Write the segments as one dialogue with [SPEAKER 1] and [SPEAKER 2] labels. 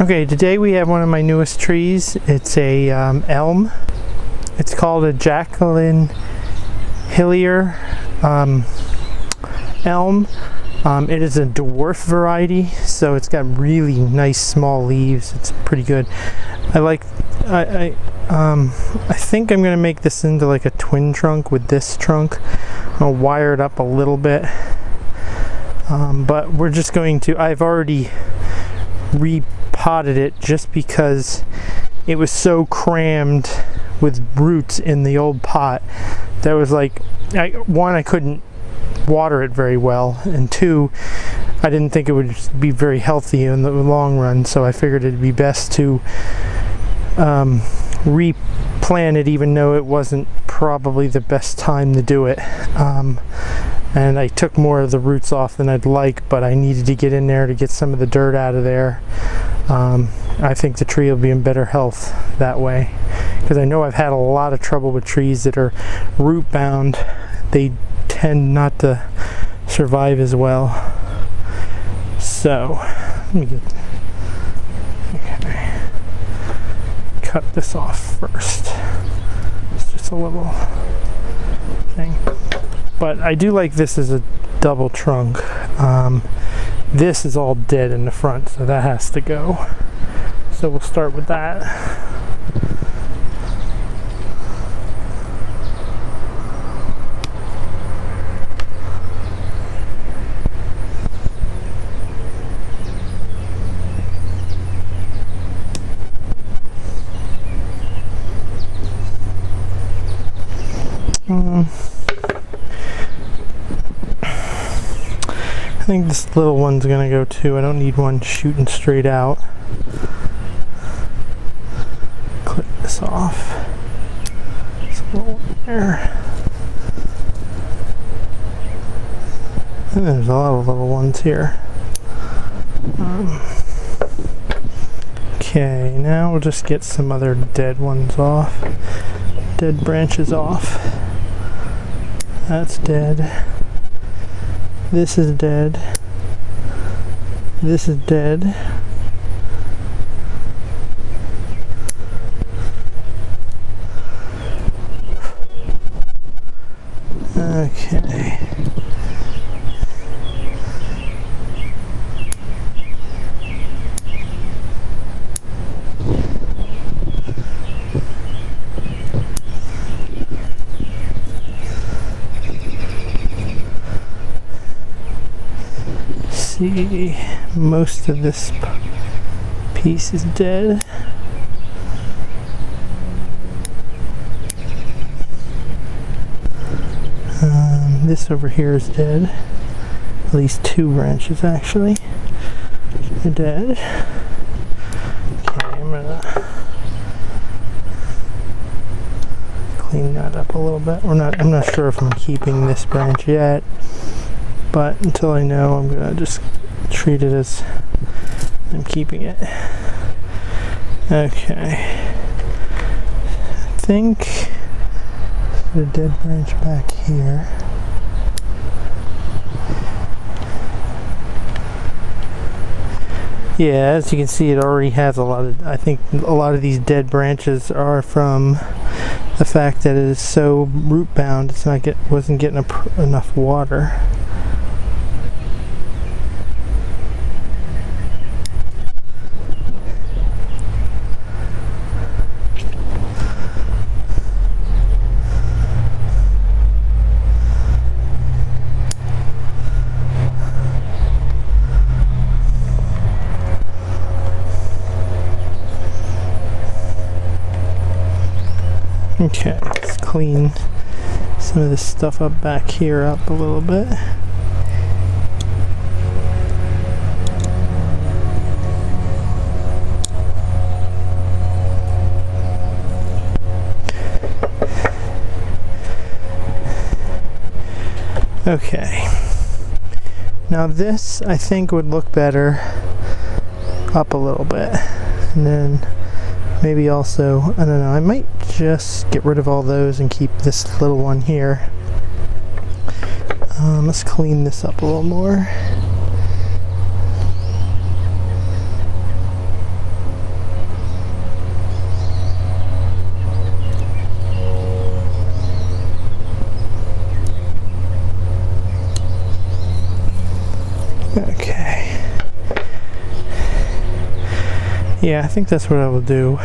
[SPEAKER 1] Okay, today we have one of my newest trees. It's a elm. It's called a Jacqueline Hillier elm. It is a dwarf variety, so it's got really nice small leaves. It's pretty good. I think I'm gonna make this into like a twin trunk with this trunk. I'll wire it up a little bit, but we're just going to. I've already repotted it just because it was so crammed with roots in the old pot. That was like, one, I couldn't water it very well, and two, I didn't think it would be very healthy in the long run, so I figured it'd be best to replant it, even though it wasn't probably the best time to do it. And I took more of the roots off than I'd like, but I needed to get in there to get some of the dirt out of there. I think the tree will be in better health that way, because I know I've had a lot of trouble with trees that are root bound. They tend not to survive as well. So let me get, okay, cut this off first. It's just a little thing, but I do like this as a double trunk. This is all dead in the front, so that has to go. So we'll start with that. I think this little one's gonna go too. I don't need one shooting straight out. Clip this off. There's a little one there. And there's a lot of little ones here. Okay, now we'll just get some other dead ones off. Dead branches off. That's dead. This is dead. This is dead. Okay. See, most of this piece is dead. This over here is dead. At least two branches actually are dead. Okay, I'm gonna clean that up a little bit. I'm not sure if I'm keeping this branch yet, but until I know, I'm gonna just treat it as I'm keeping it. Okay. I think the dead branch back here. Yeah, as you can see, it already has a lot of, I think a lot of these dead branches are from the fact that it is so root bound. It's not wasn't getting enough water. Okay, let's clean some of this stuff up back here up a little bit. Okay, now this I think would look better up a little bit, and then maybe also, I don't know, I might just get rid of all those and keep this little one here. Let's clean this up a little more. Okay. Yeah, I think that's what I will do.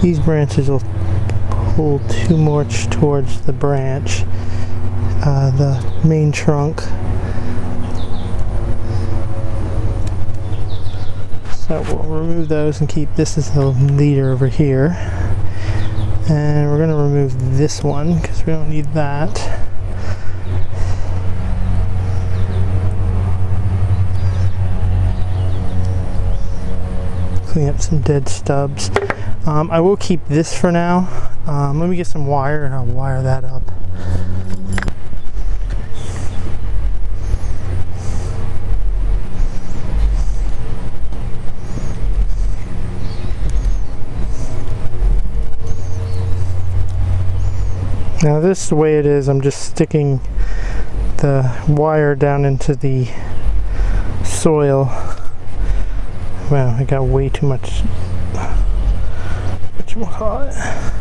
[SPEAKER 1] These branches will pull too much towards the branch, the main trunk. So we'll remove those and keep this as the leader over here. And we're going to remove this one because we don't need that. Clean up some dead stubs. I will keep this for now. Let me get some wire and I'll wire that up. Now this is the way it is. I'm just sticking the wire down into the soil. Wow, I got way too much. Whatchamacallit.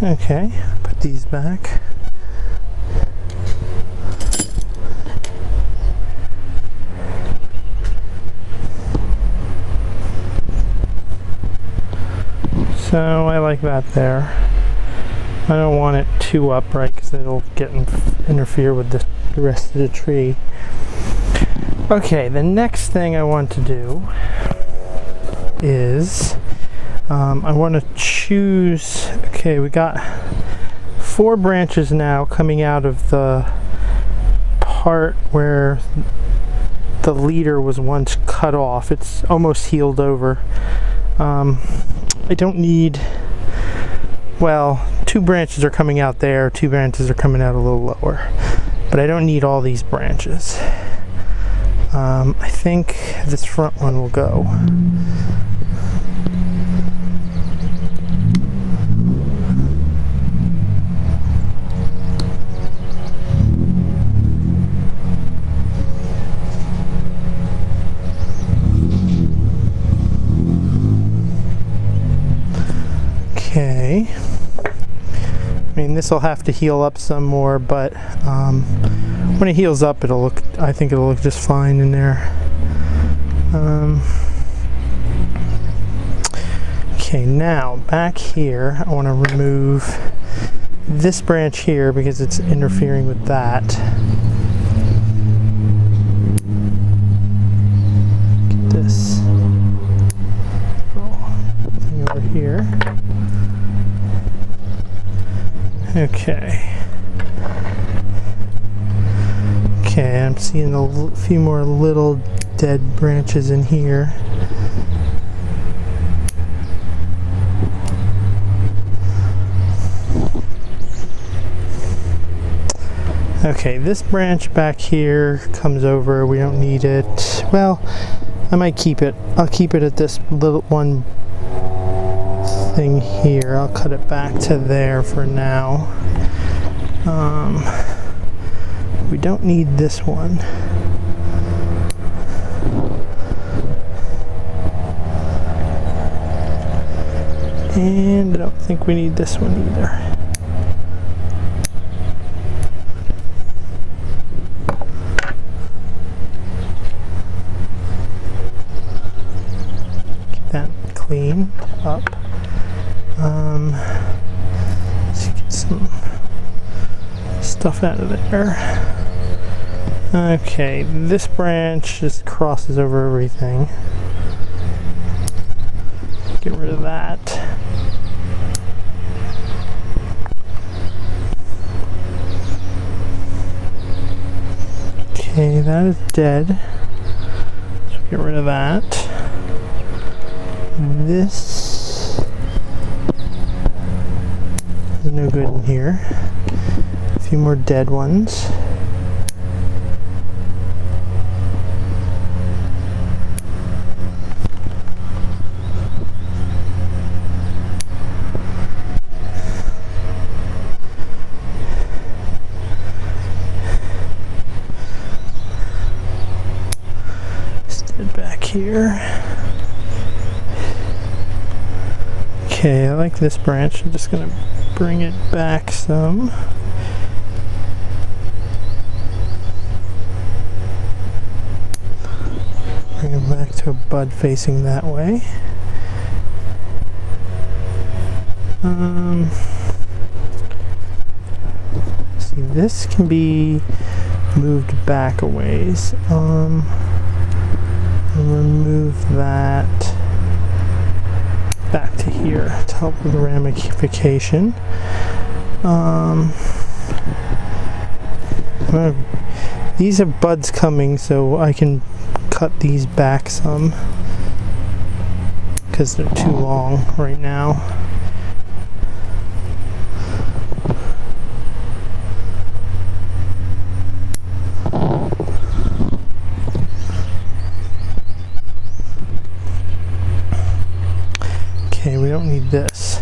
[SPEAKER 1] Okay, put these back. So I like that there. I don't want it too upright because it'll interfere with the rest of the tree. Okay, the next thing I want to do is I want to choose. Okay, we got 4 branches now coming out of the part where the leader was once cut off. It's almost healed over. I don't need, well, 2 branches are coming out there, 2 branches are coming out a little lower, but I don't need all these branches. I think this front one will go. Okay, I mean this will have to heal up some more, but when it heals up it'll look, I think it'll look just fine in there. Okay, now back here I want to remove this branch here because it's interfering with that. Get this thing over here. Okay. Okay, I'm seeing a few more little dead branches in here. Okay, this branch back here comes over. We don't need it. Well, I might keep it. I'll keep it at this little one thing here. I'll cut it back to there for now. We don't need this one. And I don't think we need this one either. Get that cleaned up. Let's get some stuff out of there. Okay, this branch just crosses over everything. Get rid of that. Okay, that is dead. So get rid of that. This is no good in here. A few more dead ones. Back here. Okay, I like this branch. I'm just gonna bring it back some. Bring it back to a bud facing that way. See, this can be moved back a ways. Remove that back to here to help with the ramification. These have buds coming, so I can cut these back some because they're too long right now. Okay, we don't need this.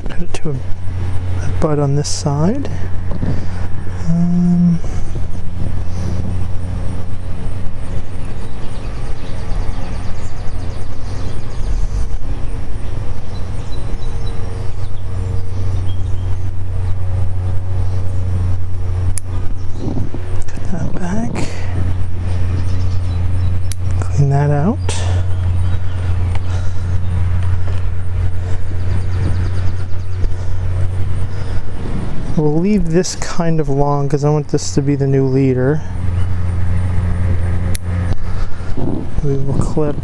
[SPEAKER 1] Put it to a bud on this side. That out. We'll leave this kind of long because I want this to be the new leader. We will clip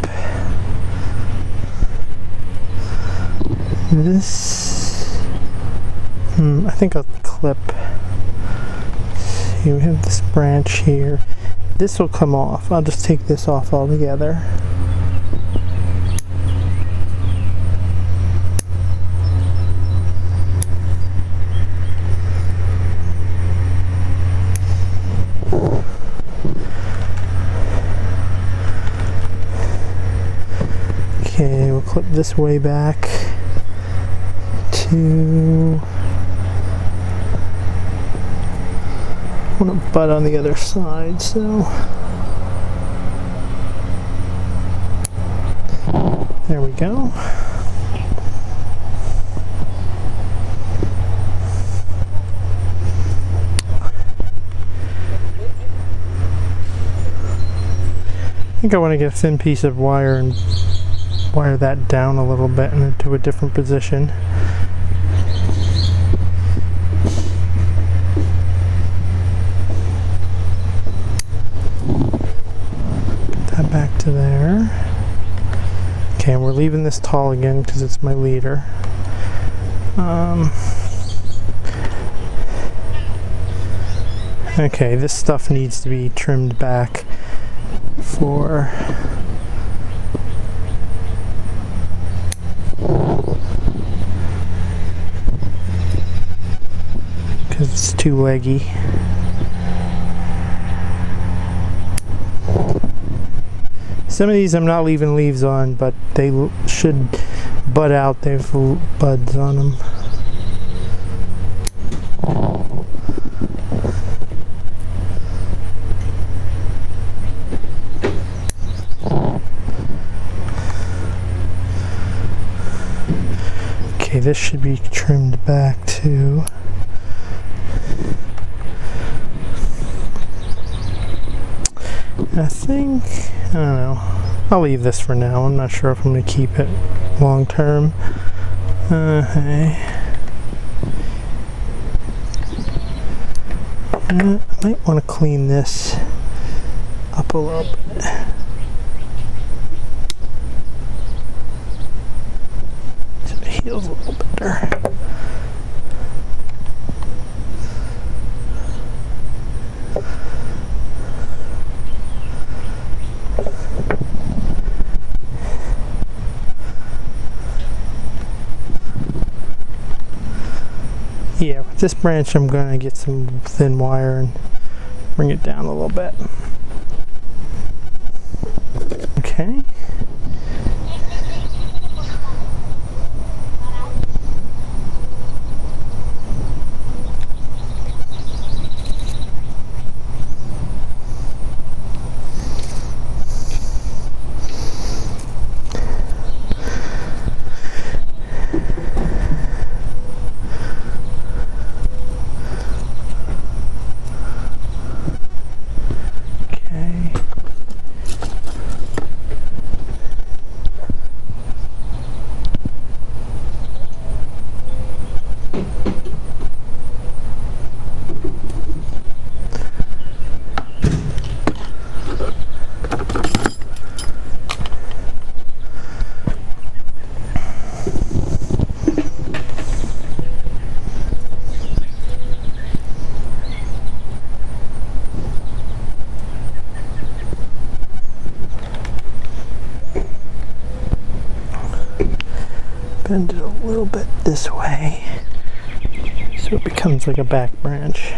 [SPEAKER 1] this. I think I'll clip. See, we have this branch here. This will come off. I'll just take this off altogether. Okay, we'll clip this way back to... I want a bud on the other side, so there we go. I think I want to get a thin piece of wire and wire that down a little bit and into a different position. Back to there. Okay, and we're leaving this tall again because it's my leader. Okay, this stuff needs to be trimmed back for because it's too leggy. Some of these I'm not leaving leaves on, but they should bud out. They have buds on them. Okay, this should be trimmed back too. I think, I don't know, I'll leave this for now. I'm not sure if I'm going to keep it long term. I might want to clean this up a little bit. So heals a little better. Yeah, with this branch I'm going to get some thin wire and bring it down a little bit. Okay. Bend it a little bit this way so it becomes like a back branch.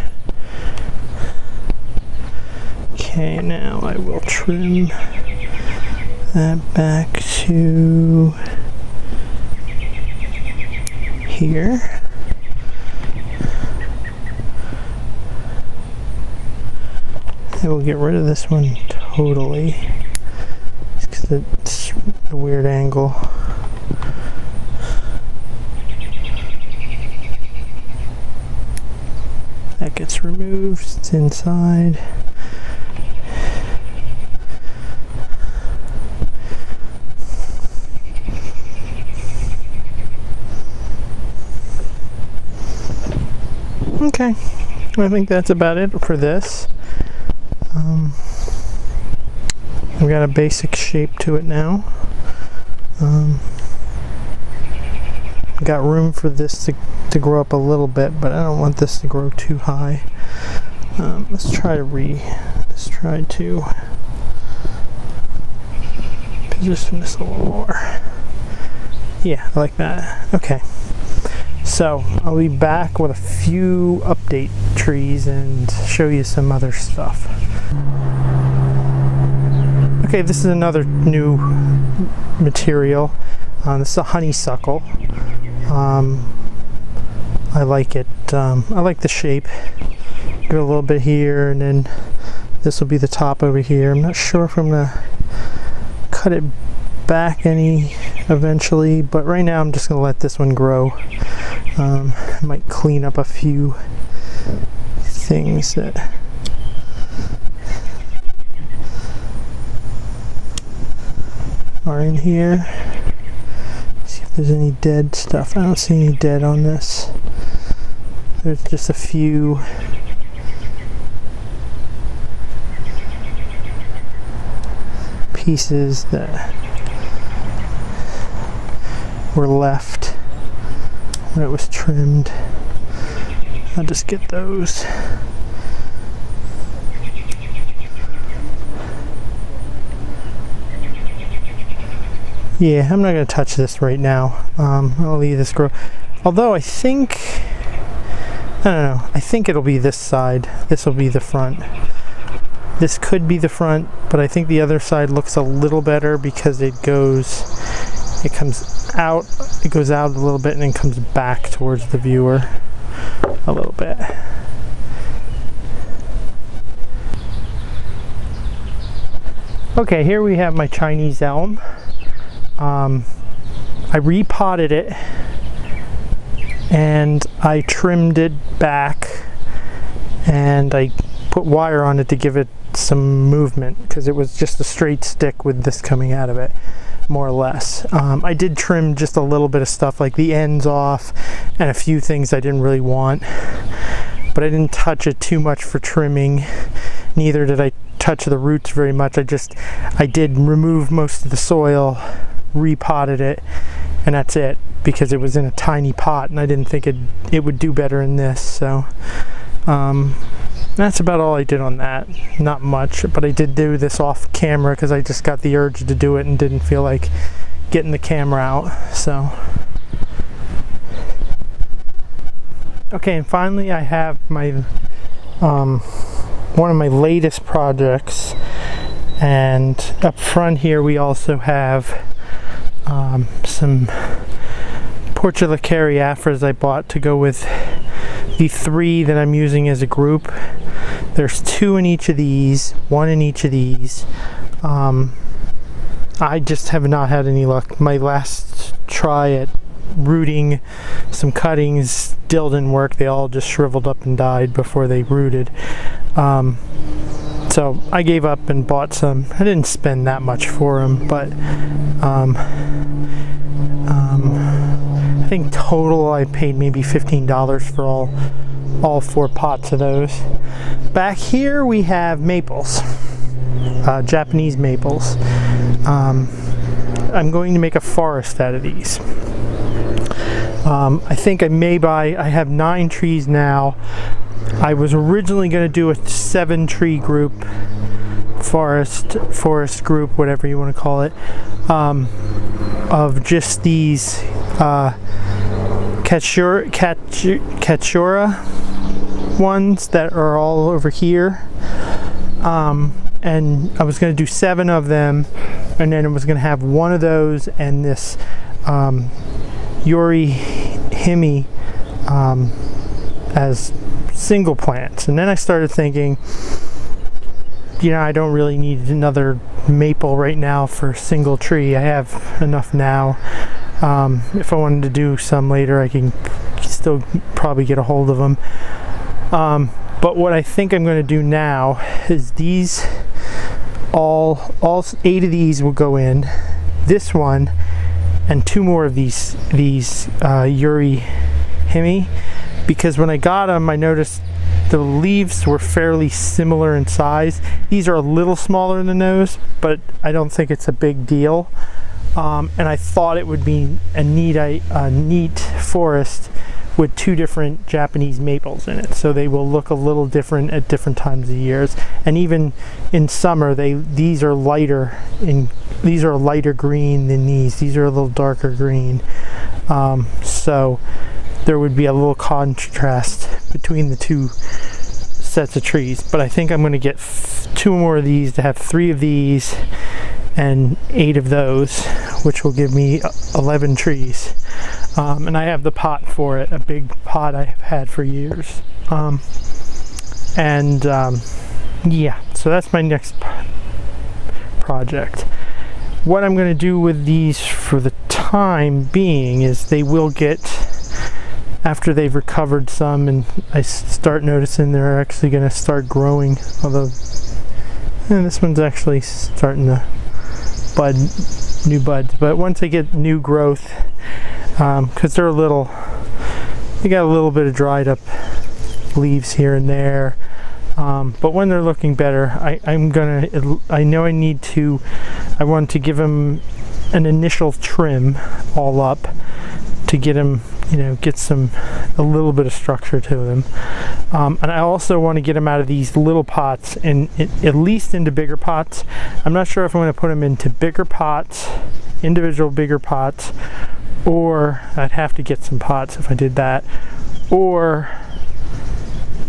[SPEAKER 1] Okay, now I will trim that back to here. And we'll get rid of this one totally just because it's a weird angle. That gets removed, it's inside. Okay, I think that's about it for this. We've got a basic shape to it now. Got room for this to grow up a little bit, but I don't want this to grow too high. Let's try to position this a little more. Yeah, I like that. Okay, so I'll be back with a few update trees and show you some other stuff. Okay, this is another new material. This is a honeysuckle. I like it. I like the shape. Give it a little bit here, and then this will be the top over here. I'm not sure if I'm gonna cut it back any eventually, but right now I'm just gonna let this one grow. I might clean up a few things that are in here. See if there's any dead stuff. I don't see any dead on this. There's just a few pieces that were left when it was trimmed. I'll just get those. Yeah, I'm not going to touch this right now. I'll leave this grow. Although I think, I don't know, I think it'll be this side. This will be the front. This could be the front, but I think the other side looks a little better because it goes out a little bit and then comes back towards the viewer a little bit. Okay, here we have my Chinese elm. I repotted it and I trimmed it back and I put wire on it to give it some movement because it was just a straight stick with this coming out of it, more or less. I did trim just a little bit of stuff like the ends off and a few things I didn't really want, but I didn't touch it too much for trimming. Neither did I touch the roots very much. I did remove most of the soil repotted it, and that's it, because it was in a tiny pot and I didn't think it would do better in this. So that's about all I did on that. Not much, but I did do this off camera because I just got the urge to do it and didn't feel like getting the camera out. So okay, and finally I have my one of my latest projects, and up front here we also have some Portulacaria I bought to go with the 3 that I'm using as a group. There's 2 in each of these, 1 in each of these. I just have not had any luck. My last try at rooting some cuttings still didn't work. They all just shriveled up and died before they rooted. So I gave up and bought some. I didn't spend that much for them, but I think total I paid maybe $15 for all 4 pots of those. Back here we have maples, Japanese maples. I'm going to make a forest out of these. I think I have 9 trees now. I was originally going to do a 7 tree group, forest group, whatever you want to call it, of just these Katsura ones that are all over here, and I was going to do 7 of them, and then I was going to have 1 of those and this Yuri Hime as single plants. And then I started thinking, I don't really need another maple right now for a single tree. I have enough now. If I wanted to do some later, I can still probably get a hold of them. But what I think I'm going to do now is these, all 8 of these will go in. This one and 2 more of these Yuri Hime, because when I got them, I noticed the leaves were fairly similar in size. These are a little smaller than those, but I don't think it's a big deal. And I thought it would be a neat forest with 2 different Japanese maples in it, so they will look a little different at different times of years. And even in summer, these are lighter green than these. These are a little darker green, so there would be a little contrast between the 2 sets of trees. But I think I'm going to get 2 more of these to have 3 of these and 8 of those, which will give me 11 trees. And I have the pot for it, a big pot I've had for years. Yeah, so that's my next project. What I'm going to do with these for the time being is they will get, after they've recovered some and I start noticing they're actually going to start growing, although this one's actually starting to bud, new buds. But once they get new growth, because they got a little bit of dried up leaves here and there, but when they're looking better, I want to give them an initial trim all up to get them, get a little bit of structure to them. And I also want to get them out of these little pots and at least into bigger pots. I'm not sure if I'm going to put them into bigger pots, individual bigger pots, or I'd have to get some pots if I did that, or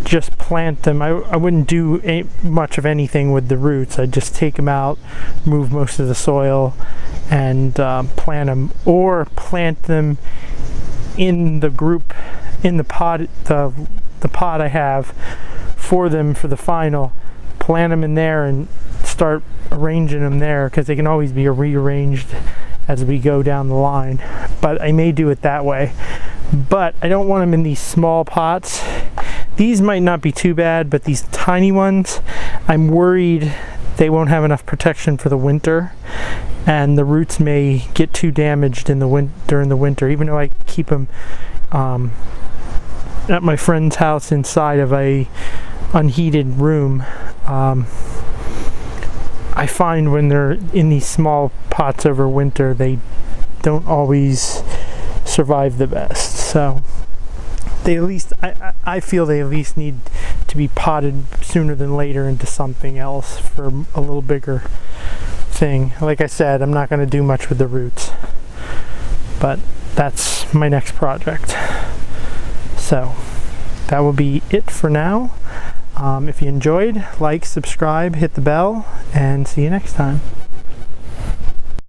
[SPEAKER 1] just plant them. I wouldn't do much of anything with the roots. I'd just take them out, move most of the soil, and plant them, or plant them in the group, in the pot, the pot I have for them for the final. Plant them in there and start arranging them there, because they can always be rearranged as we go down the line. But I may do it that way. But I don't want them in these small pots. These might not be too bad, but these tiny ones, I'm worried they won't have enough protection for the winter, and the roots may get too damaged in during the winter. Even though I keep them at my friend's house inside of a unheated room, I I find when they're in these small pots over winter, they don't always survive the best. So they at least, I feel they at least need to be potted sooner than later into something else for a little bigger thing. Like I said, I'm not going to do much with the roots, but that's my next project. So that will be it for now. If you enjoyed, like, subscribe, hit the bell, and see you next time.